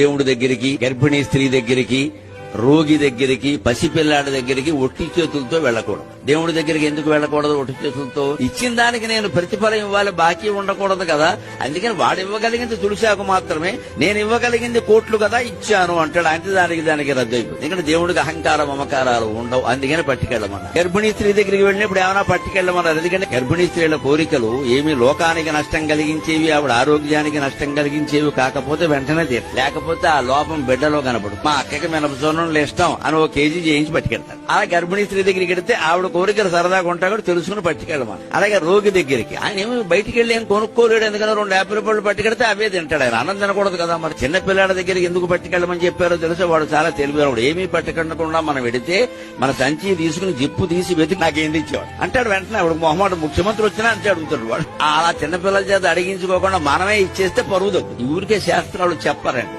దేవుడి దగ్గరికి, గర్భిణీ స్త్రీ దగ్గరికి, రోగి దగ్గరికి, పసిపిల్లాడి దగ్గరికి ఒట్టి చేతులతో వెళ్ళకూడదు. దేవుడి దగ్గరికి ఎందుకు వెళ్ళకూడదు ఒట్టి చేతులతో? ఇచ్చిన దానికి నేను ప్రతిఫలం ఇవ్వాలి, బాకీ ఉండకూడదు కదా. అందుకని వాడు ఇవ్వగలిగింది తులసాకు మాత్రమే, నేను ఇవ్వగలిగింది కోట్లు కదా ఇచ్చాను అంటాడు. అంటే దానికి రద్దు అయిపోతుంది. ఎందుకంటే దేవుడికి అహంకారం మమకారాలు ఉండవు. అందుకని పట్టుకెళ్ళమన్నారు. గర్భిణీ స్త్రీ దగ్గరికి వెళ్ళినప్పుడు ఏమైనా పట్టుకెళ్ళమన్నారు. ఎందుకంటే గర్భిణీ స్త్రీల కోరికలు ఏమీ లోకానికి నష్టం కలిగించేవి, ఆవిడ ఆరోగ్యానికి నష్టం కలిగించేవి కాకపోతే వెంటనే లేకపోతే ఆ లోపం బిడ్డలో కనపడు. మా అక్కకి మినపసోనం ఇష్టం అని 1 కేజీ చేయించి పట్టుకెళ్తారు. అలా గర్భిణీ స్త్రీ దగ్గరికి వెడితే ఆవిడ కోరికలు సరదాగా ఉంటా కూడా తెలుసుకుని పట్టుకెళ్ళమని. అలాగే రోగి దగ్గరికి ఆయన ఏమి బయటికి వెళ్ళి ఏం కొనుక్కోలేడు. ఎందుకంటే 2 యాపిల్ పళ్ళు పట్టుకెడితే అవే తింటాడు. ఆయన అన్నం తినకూడదు కదా. మరి చిన్న పిల్లాడ దగ్గరికి ఎందుకు పట్టుకెళ్ళమని చెప్పారో తెలుసా? వాడు చాలా తెలివివాడు. ఏమీ పట్టుకెళ్ళకుండా మనం వెడితే మన సంచి తీసుకుని జిప్పు తీసి వెతికి నాకేంటి ఇచ్చేవాడు అంటాడు. వెంటనే ఆవిడ మొహమాట ముఖ్యమంత్రి వచ్చినా అంటే అడుగుతాడు వాడు. అలా చిన్నపిల్లల చేత అడిగించుకోకుండా మనమే ఇచ్చేస్తే పరువు తగ్గుతుంది. ఊరికే శాస్త్రాలు చెప్పారండి.